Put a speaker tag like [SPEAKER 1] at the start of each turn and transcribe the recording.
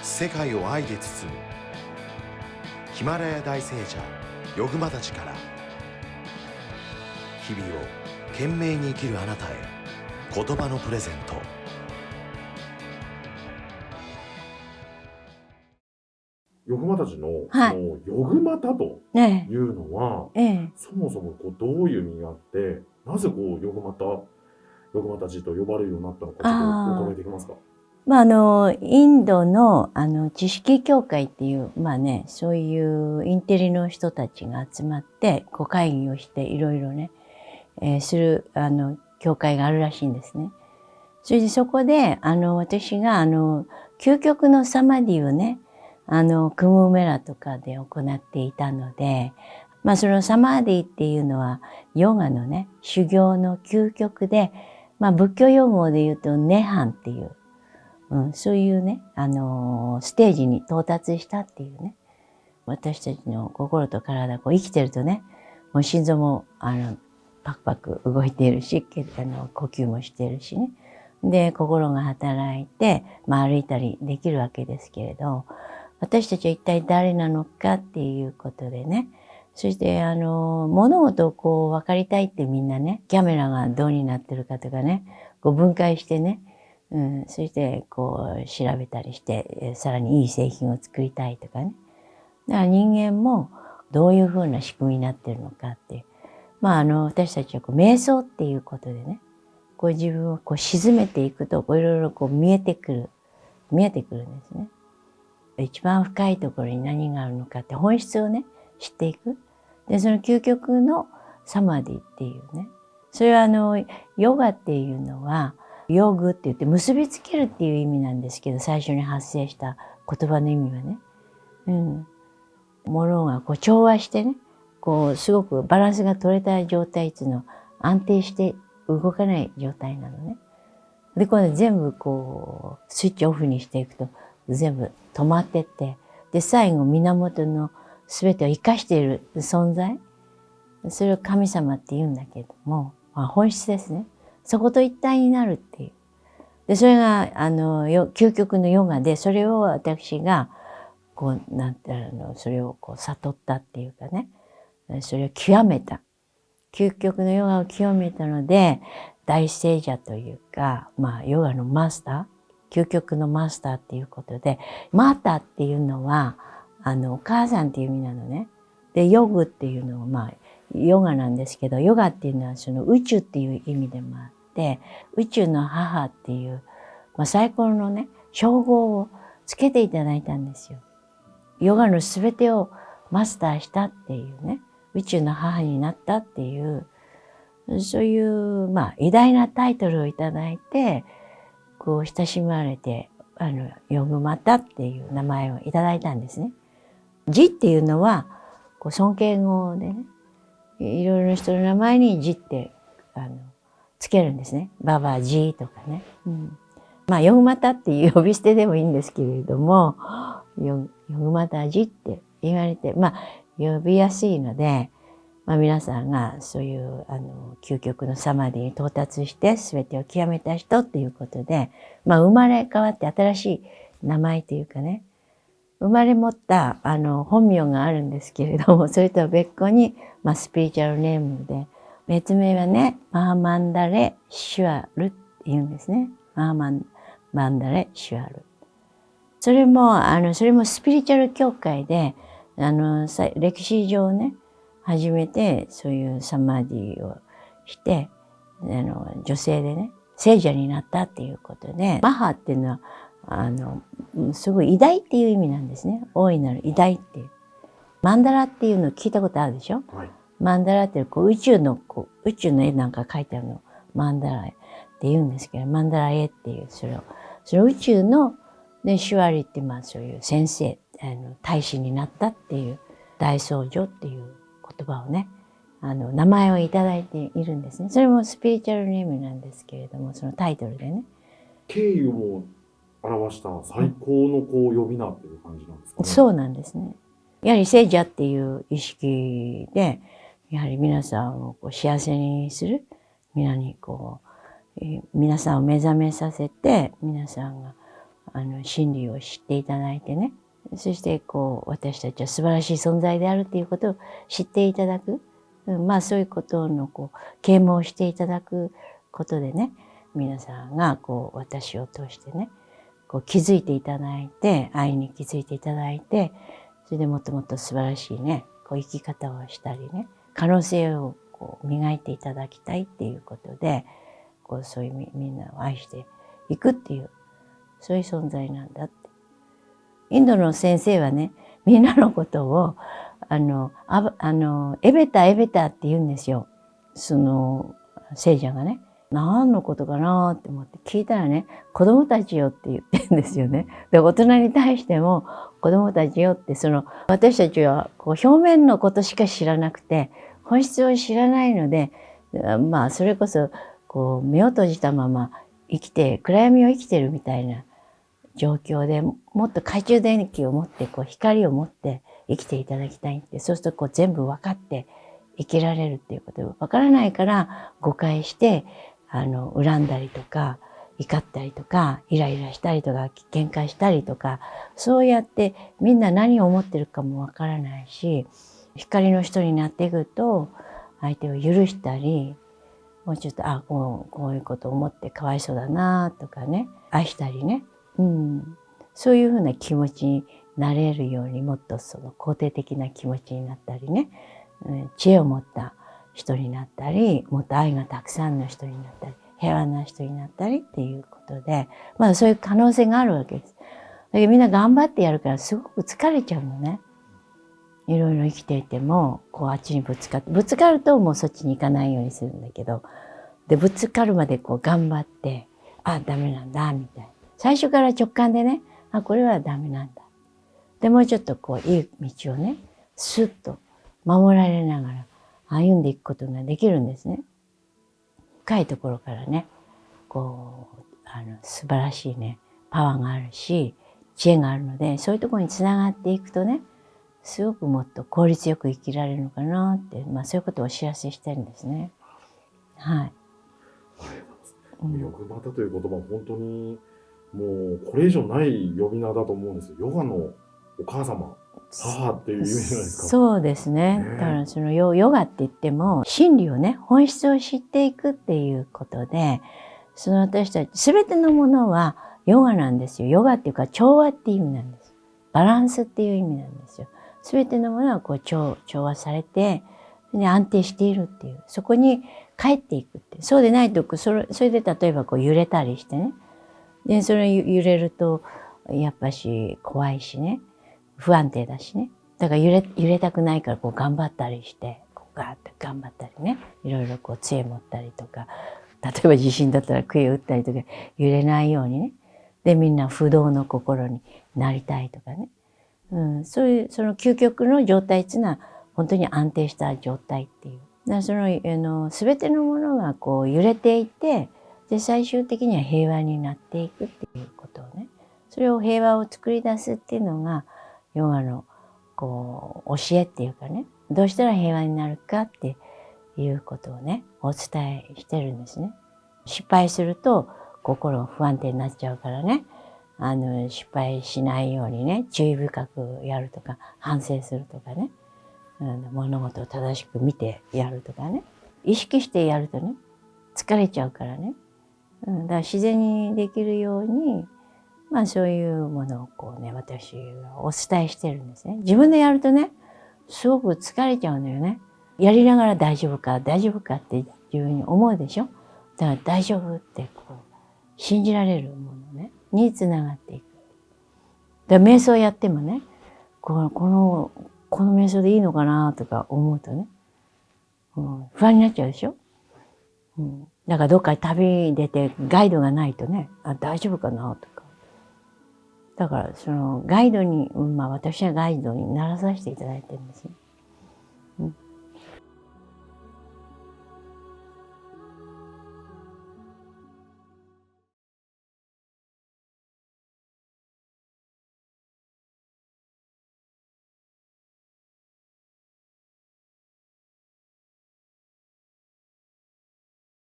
[SPEAKER 1] 世界を愛で包むヒマラヤ大聖者ヨグマたちから、日々を懸命に生きるあなたへ言葉のプレゼント。
[SPEAKER 2] ヨグマたちの、
[SPEAKER 3] はい、
[SPEAKER 2] ヨグマタと
[SPEAKER 3] ね
[SPEAKER 2] いうのは、
[SPEAKER 3] え、
[SPEAKER 2] そもそもどういう意味があって、なぜヨグマたちと呼ばれるようになったのか、ちょっとお伺いできますか？
[SPEAKER 3] インドの知識協会っていう、そういうインテリの人たちが集まって会議をしていろいろね、する協会があるらしいんですね。それでそこで私が究極のサマディをねクムメラとかで行っていたので、そのサマディっていうのはヨガのね修行の究極で、仏教用語で言うと涅槃っていう、そういうねステージに到達したっていうね。私たちの心と体生きてるとね、もう心臓もパクパク動いているし、呼吸もしているしね。で心が働いて、歩いたりできるわけですけれど、私たちは一体誰なのかっていうことでね、そして物事を分かりたいってみんなね、キャメラがどうになってるかとかね、分解してね、そして調べたりして、さらにいい製品を作りたいとかね。だから人間もどういうふうな仕組みになってるのかっていう。私たちは瞑想っていうことでね、自分を沈めていくと、いろいろ見えてくるんですね。一番深いところに何があるのかって本質をね、知っていく。で、その究極のサマディっていうね。それはヨガっていうのは、ヨグって言って結びつけるっていう意味なんですけど、最初に発生した言葉の意味はね。物が調和してね、すごくバランスが取れた状態っていうのは安定して動かない状態なのね。で、今度全部スイッチオフにしていくと全部止まってって、で、最後源の全てを生かしている存在、それを神様って言うんだけども、本質ですね。そこと一体になるっていう。で、それが究極のヨガで、それを私がそれを悟ったっていうかね、それを極めた。究極のヨガを極めたので、大聖者というか、ヨガのマスター、究極のマスターっていうことで、マタっていうのは、お母さんっていう意味なのね。で、ヨグっていうのは、ヨガなんですけど、ヨガっていうのはその宇宙っていう意味でもあって、宇宙の母っていう、最高のね、称号をつけていただいたんですよ。ヨガのすべてをマスターしたっていうね、宇宙の母になったっていう、そういう偉大なタイトルをいただいて、親しまれて、ヨグマタっていう名前をいただいたんですね。ジっていうのは、尊敬語でね、いろいろな人の名前にジってつけるんですね。ババジとかね。ヨグマタっていう呼び捨てでもいいんですけれども、ヨグマタジって言われて、呼びやすいので、皆さんがそういう究極のサマディに到達して全てを極めた人っていうことで、生まれ変わって新しい名前というかね、生まれ持った本名があるんですけれども、それとは別個に、スピリチュアルネームで、別名はね、マーマンダレ・シュアルって言うんですね。マンダレ・シュアル。それもスピリチュアル協会で、歴史上ね、初めてそういうサマディをして、女性でね、聖者になったっていうことで、マハっていうのは、すごい偉大っていう意味なんですね。大いなる偉大っていう。マンダラっていうの聞いたことあるでしょ？
[SPEAKER 2] はい。
[SPEAKER 3] マンダラって宇宙の絵なんか描いてあるのマンダラ絵って言うんですけど、マンダラ絵っていう、その宇宙の、ね、シュワリってそういう先生、大使になったっていう大僧侶っていう言葉をね、名前をいただいているんですね。それもスピリチュアルネームなんですけれども、そのタイトルでね。
[SPEAKER 2] 敬意を表した最高の呼び名っていう感じなんですかね。
[SPEAKER 3] そうなんですね。やはり聖者っていう意識で、やはり皆さんを幸せにする、皆さんを目覚めさせて、皆さんが真理を知っていただいてね、そして私たちは素晴らしい存在であるということを知っていただく、そういうことの啓蒙をしていただくことでね、皆さんが私を通してね、気づいていただいて、愛に気づいていただいて、それでもっともっと素晴らしいね、生き方をしたりね、可能性を磨いていただきたいっていうことで、そういうみんなを愛していくっていう、そういう存在なんだって。インドの先生はね、みんなのことを、エベタ、エベタって言うんですよ。その、聖者がね。何のことかなって思って聞いたらね、子供たちよって言ってるんですよね。で、大人に対しても子供たちよって、私たちは表面のことしか知らなくて、本質を知らないので、それこそ、目を閉じたまま暗闇を生きてるみたいな状況で、もっと懐中電気を持って、光を持って生きていただきたいって、そうすると全部分かって生きられるっていうこと。分からないから誤解して、恨んだりとか、怒ったりとか、イライラしたりとか、喧嘩したりとか、そうやってみんな何を思ってるかもわからないし、光の人になっていくと、相手を許したり、もうちょっと、こういうことを思ってかわいそうだなとかね、愛したりね、そういうふうな気持ちになれるように、もっと肯定的な気持ちになったりね、知恵を持った人になったり、もっと愛がたくさんの人になったり、平和な人になったりっていうことで、そういう可能性があるわけです。だけどみんな頑張ってやるからすごく疲れちゃうのね。いろいろ生きていても、あっちにぶつかるともうそっちに行かないようにするんだけど、で、ぶつかるまで頑張って、ダメなんだ、みたいな。最初から直感でね、これはダメなんだ。で、もうちょっといい道をね、スッと守られながら歩んでいくことができるんですね。深いところからね、素晴らしいね、パワーがあるし、知恵があるので、そういうところにつながっていくとね、すごくもっと効率よく生きられるのかなって、そういうことをお知らせしてるんですね。はい。
[SPEAKER 2] ありがとうございます。ヨグマタという言葉は本当にもうこれ以上ない呼び名だと思うんですよ。ヨガのお母様、母っていう意味じゃないですか。
[SPEAKER 3] そうですね。だからヨガって言っても真理をね、本質を知っていくっていうことで、私たち全てのものはヨガなんですよ。ヨガっていうか調和っていう意味なんです。バランスっていう意味なんですよ。全てのものは調和されて、安定しているっていう、そこに帰っていくって。そうでないと、それで例えば揺れたりしてね。で、それ揺れると、やっぱし怖いしね。不安定だしね。だから揺れたくないから頑張ったりして、ガーッと頑張ったりね。いろいろ杖持ったりとか、例えば地震だったら杭打ったりとか、揺れないようにね。で、みんな不動の心になりたいとかね。そういう、究極の状態っていうのは、本当に安定した状態っていう。だから全てのものが揺れていて、で、最終的には平和になっていくっていうことをね。それを平和を作り出すっていうのが、ヨガの教えっていうかね、どうしたら平和になるかっていうことをね、お伝えしてるんですね。失敗すると心不安定になっちゃうからね、失敗しないようにね、注意深くやるとか、反省するとかね、物事を正しく見てやるとかね、意識してやるとね、疲れちゃうからね。だから自然にできるように、そういうものを私はお伝えしてるんですね。自分でやるとね、すごく疲れちゃうのよね。やりながら大丈夫かっていうふうに思うでしょ。だから大丈夫って信じられるものね、につながっていく。だから瞑想やってもね、この瞑想でいいのかなとか思うとね、不安になっちゃうでしょ。だからどっか旅に出てガイドがないとね、大丈夫かなとか。だからガイドに、私はガイドにならさせていただいてるんですね。